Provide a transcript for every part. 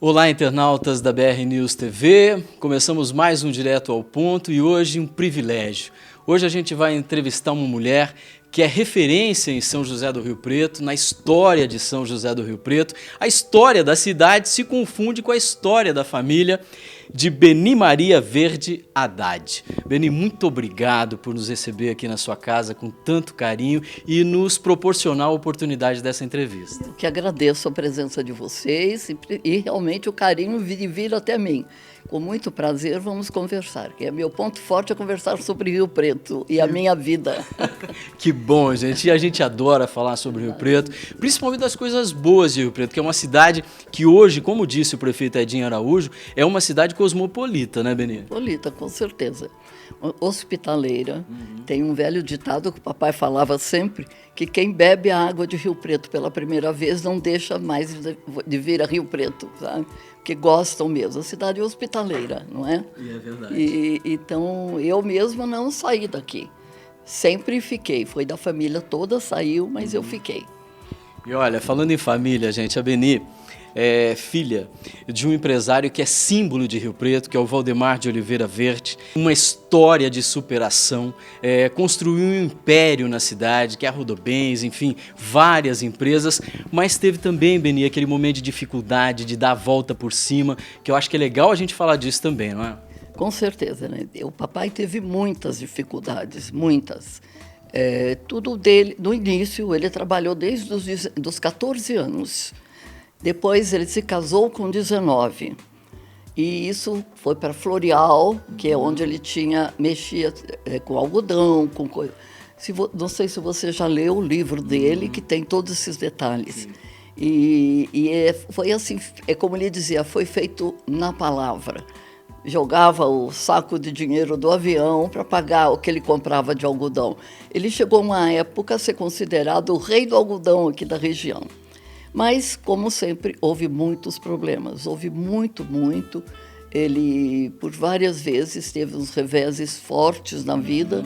Olá, internautas da BR News TV. Começamos mais um Direto ao Ponto e hoje um privilégio. Hoje a gente vai entrevistar uma mulher que é referência em São José do Rio Preto, na história de São José do Rio Preto. A história da cidade se confunde com a história da família de Beni Maria Verde Haddad. Beni, muito obrigado por nos receber aqui na sua casa com tanto carinho e nos proporcionar a oportunidade dessa entrevista. Eu que agradeço a presença de vocês e realmente o carinho de vir até mim. Com muito prazer vamos conversar, que é meu ponto forte é conversar sobre Rio Preto e a minha vida. Que bom, gente. E a gente adora falar sobre Rio Preto, principalmente das coisas boas de Rio Preto, que é uma cidade que hoje, como disse o prefeito Edinho Araújo, é uma cidade cosmopolita, né, Beni? Cosmopolita, com certeza. Hospitaleira. Tem um velho ditado que o papai falava sempre, que quem bebe a água de Rio Preto pela primeira vez não deixa mais de vir a Rio Preto, sabe? Porque gostam mesmo. A cidade é hospitaleira, não é? E é verdade. Então, eu mesma não saí daqui. Sempre fiquei. Foi da família toda, saiu, mas eu fiquei. E olha, falando em família, gente, a Beni é filha de um empresário que é símbolo de Rio Preto, que é o Valdemar de Oliveira Verde. Uma história de superação, construiu um império na cidade, que é a Rodobens, enfim, várias empresas, mas teve também, Beni, aquele momento de dificuldade, de dar a volta por cima, que eu acho que é legal a gente falar disso também, não é? Com certeza, né? O papai teve muitas dificuldades, muitas. Tudo dele, no início, ele trabalhou desde os 14 anos. Depois ele se casou com 19. E isso foi para Floreal, que é onde ele mexia com algodão, com coisa. Não sei se você já leu o livro dele, que tem todos esses detalhes. Foi assim, como ele dizia, foi feito na palavra. Jogava o saco de dinheiro do avião para pagar o que ele comprava de algodão. Ele chegou uma época a ser considerado o rei do algodão aqui da região. Mas, como sempre, houve muitos problemas, houve muito. Ele, por várias vezes, teve uns reveses fortes na vida,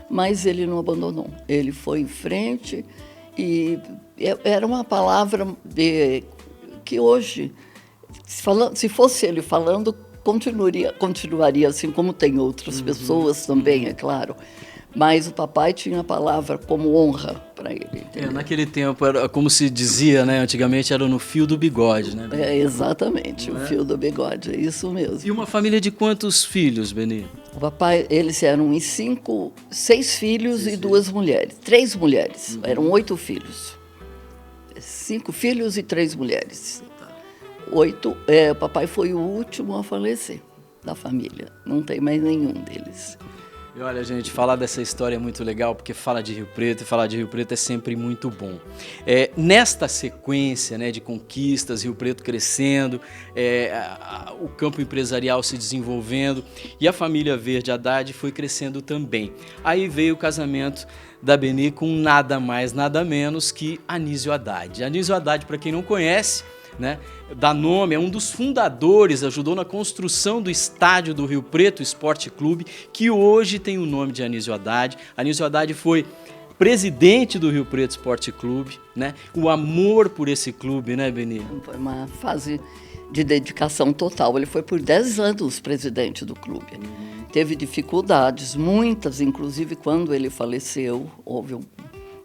mas ele não abandonou. Ele foi em frente e era uma palavra que hoje, se fosse ele falando, continuaria assim, como tem outras pessoas também, é claro. Mas o papai tinha a palavra como honra para ele. Naquele tempo, era como se dizia, né? Antigamente era no fio do bigode, né? Exatamente, o fio do bigode, é isso mesmo. E uma família de quantos filhos, Beni? O papai, eles eram em 6 filhos e 2 mulheres. 3 mulheres, eram 8 filhos. 5 filhos e 3 mulheres. 8, o papai foi o último a falecer da família, não tem mais nenhum deles. E olha, gente, falar dessa história é muito legal, porque fala de Rio Preto, e falar de Rio Preto é sempre muito bom. Nesta sequência, né, de conquistas, Rio Preto crescendo, o campo empresarial se desenvolvendo, e a família Verde Haddad foi crescendo também. Aí veio o casamento da Beni com nada mais, nada menos que Anísio Haddad. Anísio Haddad, para quem não conhece, né, dá nome, é um dos fundadores, ajudou na construção do estádio do Rio Preto Esporte Clube, que hoje tem o nome de Anísio Haddad. Anísio Haddad foi presidente do Rio Preto Esporte Clube, né? O amor por esse clube, né, Beni? Foi uma fase de dedicação total. Ele foi por 10 anos presidente do clube. Teve dificuldades, muitas, inclusive quando ele faleceu,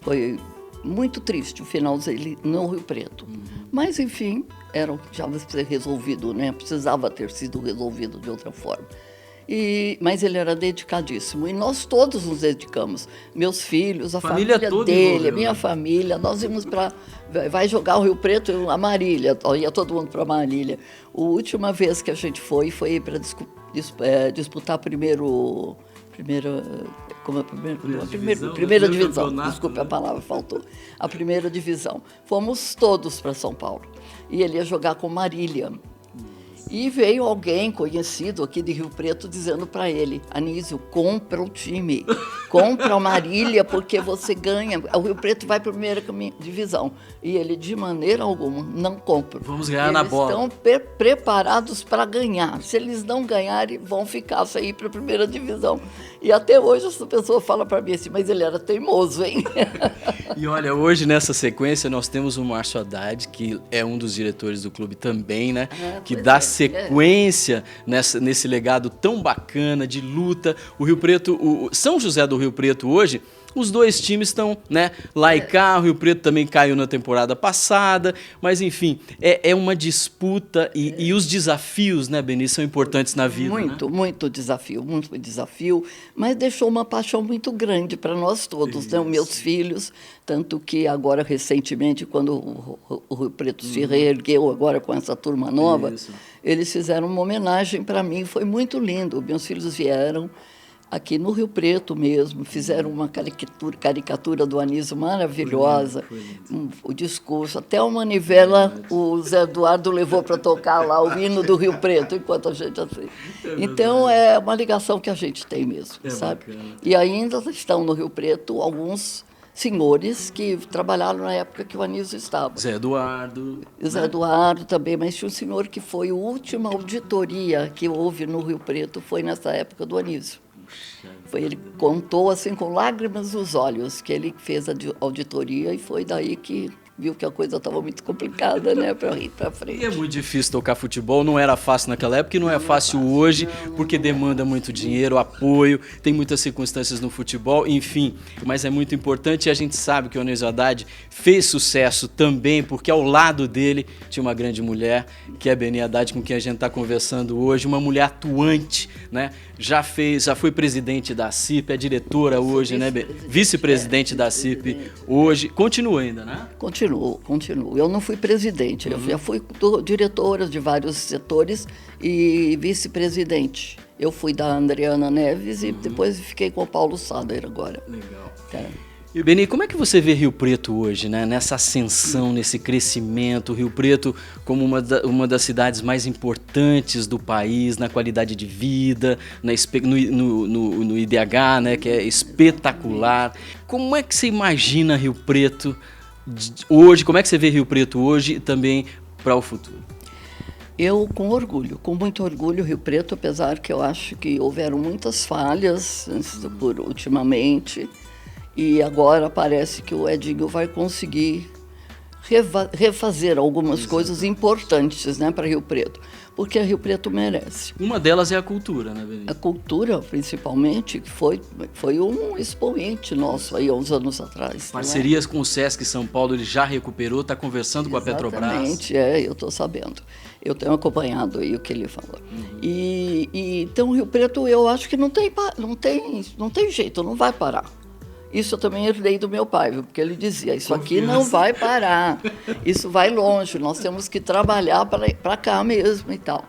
foi muito triste o final dele no Rio Preto. Mas, enfim, era o que já ia ser resolvido, né? Precisava ter sido resolvido de outra forma. Mas ele era dedicadíssimo. E nós todos nos dedicamos. Meus filhos, a família dele, a minha família. Nós íamos para... Vai jogar o Rio Preto, a Marília. Ia todo mundo para Marília. A última vez que a gente foi para disputar primeira divisão. Desculpe, a palavra faltou. A primeira divisão. Fomos todos para São Paulo. E ele ia jogar com Marília. E veio alguém conhecido aqui de Rio Preto dizendo para ele: Anísio, compra o time, compra a Marília, porque você ganha. O Rio Preto vai para a primeira divisão. E ele, de maneira alguma, não compra. Vamos ganhar na bola. Eles estão preparados para ganhar. Se eles não ganharem, vão ficar sem ir para a primeira divisão. E até hoje essa pessoa fala para mim assim: mas ele era teimoso, hein? E olha, hoje nessa sequência nós temos o Márcio Haddad, que é um dos diretores do clube também, né? Que dá sequência nesse legado tão bacana de luta. O Rio Preto, o São José do Rio Preto hoje, os dois times estão, né, lá e cá. O Rio Preto também caiu na temporada passada, mas enfim, é uma disputa e os desafios, né, Beni, são importantes na vida. Muito, né? muito desafio, mas deixou uma paixão muito grande para nós todos, né? Meus filhos, tanto que agora, recentemente, quando o Rio Preto se reergueu agora com essa turma nova, eles fizeram uma homenagem para mim, foi muito lindo. Meus filhos vieram aqui no Rio Preto mesmo, fizeram uma caricatura do Anísio maravilhosa, o discurso, até uma manivela o Zé Eduardo levou para tocar lá o hino do Rio Preto, enquanto a gente assim. Então, é uma ligação que a gente tem mesmo, sabe? Bacana. E ainda estão no Rio Preto alguns senhores que trabalharam na época que o Anísio estava. Zé Eduardo. Zé Eduardo também, mas tinha um senhor que foi a última auditoria que houve no Rio Preto, foi nessa época do Anísio. Ele contou assim com lágrimas nos olhos que ele fez a auditoria e foi daí que viu que a coisa estava muito complicada, né, para ir para frente. E é muito difícil tocar futebol, não era fácil naquela época e não é fácil hoje, porque demanda muito dinheiro, apoio, tem muitas circunstâncias no futebol, enfim, mas é muito importante e a gente sabe que o Anísio Haddad fez sucesso também, porque ao lado dele tinha uma grande mulher, que é a Beni Haddad, com quem a gente está conversando hoje, uma mulher atuante, né? Já foi presidente da CIP, é diretora hoje, né? Vice-presidente da CIP hoje, continua ainda, né? Continuo. Eu não fui presidente, eu já fui diretora de vários setores e vice-presidente. Eu fui da Adriana Neves e depois fiquei com o Paulo Sader agora. Legal. É. E, Beni, como é que você vê Rio Preto hoje, né? Nessa ascensão, nesse crescimento, Rio Preto como uma das cidades mais importantes do país, na qualidade de vida, no IDH, né? Que é espetacular. Como é que você imagina Rio Preto hoje? Como é que você vê Rio Preto hoje e também para o futuro? Eu, com muito orgulho, Rio Preto, apesar que eu acho que houveram muitas falhas ultimamente, e agora parece que o Edinho vai conseguir refazer algumas coisas importantes, né, para Rio Preto, porque Rio Preto merece. Uma delas é a cultura, né, Beni? A cultura, principalmente, que foi um expoente nosso aí há uns anos atrás. Parcerias com o Sesc São Paulo, ele já recuperou, está conversando com a Petrobras. Exatamente, eu estou sabendo. Eu tenho acompanhado aí o que ele falou. Então, Rio Preto, eu acho que não tem jeito, não vai parar. Isso eu também herdei do meu pai, viu? Porque ele dizia, isso aqui não vai parar, isso vai longe, nós temos que trabalhar para cá mesmo e tal.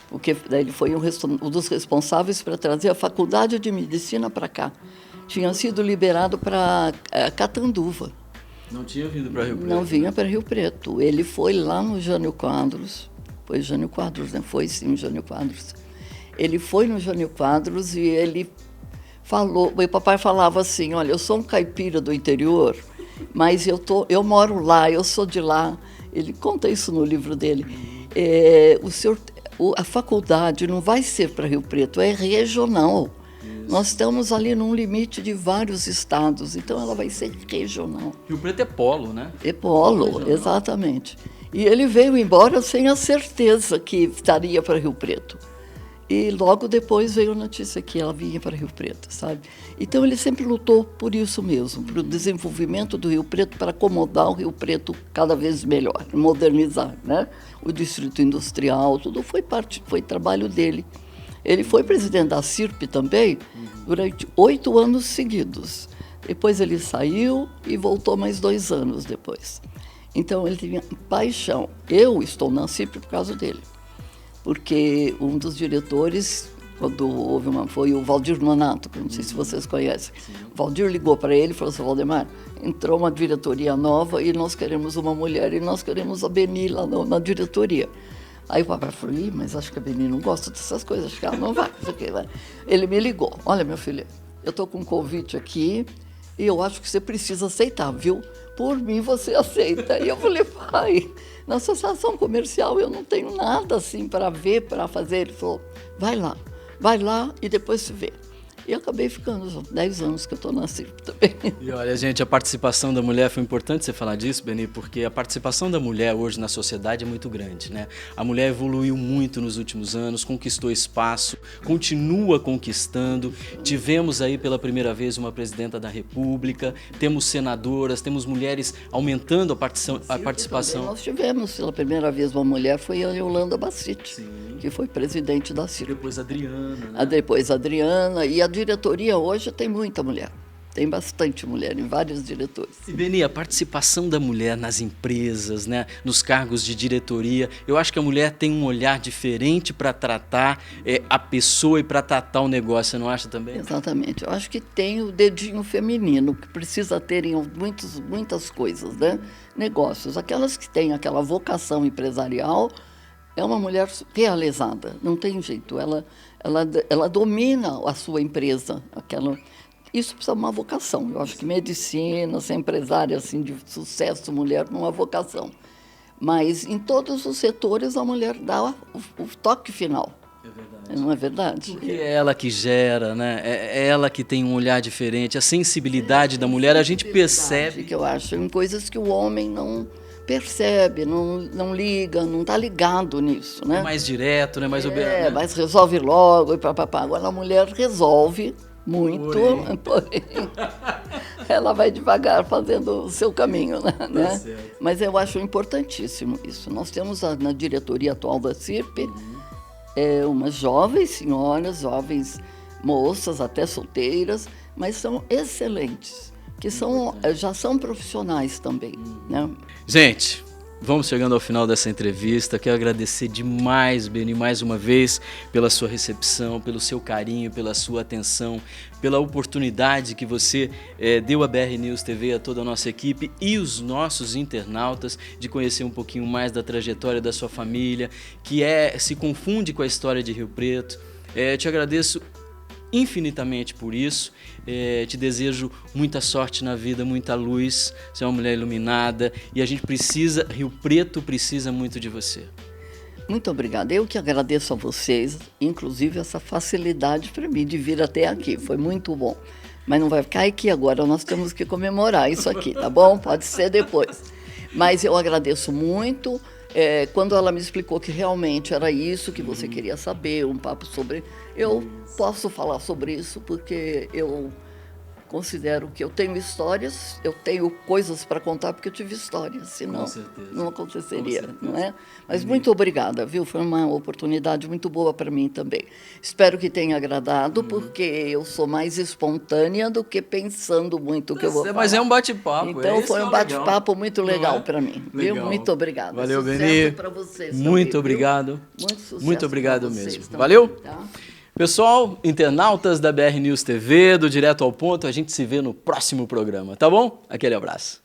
Porque daí ele foi um dos responsáveis para trazer a Faculdade de Medicina para cá. Tinha sido liberado para Catanduva. Não tinha vindo para Rio Preto? Não vinha para Rio Preto. Ele foi lá no Jânio Quadros, foi Jânio Quadros, né? Foi sim, Jânio Quadros. Ele foi no Jânio Quadros e ele falou, meu papai falava assim, olha, eu sou um caipira do interior, mas eu moro lá, eu sou de lá. Ele conta isso no livro dele. A faculdade não vai ser para Rio Preto, é regional. Isso. Nós estamos ali num limite de vários estados, então ela vai ser regional. Rio Preto é polo, né? É polo, exatamente. E ele veio embora sem a certeza que estaria para Rio Preto. E logo depois veio a notícia que ela vinha para Rio Preto, sabe? Então ele sempre lutou por isso mesmo, para o desenvolvimento do Rio Preto, para acomodar o Rio Preto cada vez melhor, modernizar, né? O distrito industrial, tudo foi trabalho dele. Ele foi presidente da CIRP também durante 8 anos seguidos. Depois ele saiu e voltou mais 2 anos depois. Então ele tinha paixão. Eu estou na CIRP por causa dele. Porque um dos diretores, quando foi o Valdir Nonato, que não sei se vocês conhecem. O Valdir ligou para ele e falou assim, Valdemar, entrou uma diretoria nova e nós queremos uma mulher e nós queremos a Beni lá na diretoria. Aí o papai falou, mas acho que a Beni não gosta dessas coisas, acho que ela não vai. Ele me ligou, olha meu filho, eu estou com um convite aqui e eu acho que você precisa aceitar, viu? Por mim você aceita. E eu falei, pai, na associação comercial eu não tenho nada assim para ver, para fazer. Ele falou, vai lá e depois se vê. E acabei ficando 10 anos que eu estou na CIRP também. E olha, gente, a participação da mulher, foi importante você falar disso, Beni, porque a participação da mulher hoje na sociedade é muito grande, né? A mulher evoluiu muito nos últimos anos, conquistou espaço, continua conquistando. Tivemos aí pela primeira vez uma presidenta da República, temos senadoras, temos mulheres aumentando a participação. Nós tivemos pela primeira vez uma mulher, foi a Yolanda Bassiti, Sim. que foi presidente da CIRP. Depois a Adriana, né? Depois a Adriana, e a diretoria hoje tem muita mulher. Tem bastante mulher em vários diretores. E Beni, a participação da mulher nas empresas, né, nos cargos de diretoria, eu acho que a mulher tem um olhar diferente para tratar a pessoa e para tratar o negócio, você não acha também? Exatamente. Eu acho que tem o dedinho feminino, que precisa ter em muitas coisas, né? Negócios. Aquelas que têm aquela vocação empresarial, é uma mulher realizada, não tem jeito. Ela domina a sua empresa, Isso precisa de uma vocação. Eu acho que medicina, ser empresária assim, de sucesso, mulher, não é vocação. Mas em todos os setores a mulher dá o toque final. É verdade. Não é verdade? Porque é ela que gera, né? É ela que tem um olhar diferente. A sensibilidade da mulher, a gente percebe. Que eu acho em coisas que o homem não percebe, não liga, não está ligado nisso, né? É mais direto, né? Mais né? Mas resolve logo e papapá. Agora a mulher resolve muito, porém ela vai devagar fazendo o seu caminho, né? Mas eu acho importantíssimo isso. Nós temos na diretoria atual da CIRP umas jovens senhoras, jovens moças, até solteiras, mas são excelentes, que já são profissionais também, né? Gente, vamos chegando ao final dessa entrevista. Quero agradecer demais, Beni, mais uma vez, pela sua recepção, pelo seu carinho, pela sua atenção, pela oportunidade que você deu à BR News TV, a toda a nossa equipe e os nossos internautas de conhecer um pouquinho mais da trajetória da sua família, que se confunde com a história de Rio Preto. Te agradeço infinitamente por isso, te desejo muita sorte na vida, muita luz, você é uma mulher iluminada e a gente Rio Preto precisa muito de você. Muito obrigada, eu que agradeço a vocês, inclusive essa facilidade para mim de vir até aqui, foi muito bom. Mas não vai ficar aqui agora, nós temos que comemorar isso aqui, tá bom? Pode ser depois. Mas eu agradeço muito. Quando ela me explicou que realmente era isso que você queria saber, um papo sobre... Eu posso falar sobre isso porque eu considero que eu tenho histórias, eu tenho coisas para contar porque eu tive histórias, senão não aconteceria, não é? Mas muito obrigada, viu? Foi uma oportunidade muito boa para mim também. Espero que tenha agradado, porque eu sou mais espontânea do que pensando muito o que eu vou falar. Mas é um bate-papo. Então foi um bate-papo muito legal para mim, viu? Muito obrigada. Valeu, Beni. Para vocês. Muito também, obrigado. Muito sucesso. Muito obrigado mesmo. Também, valeu? Tá? Pessoal, internautas da BR News TV, do Direto ao Ponto, a gente se vê no próximo programa, tá bom? Aquele abraço.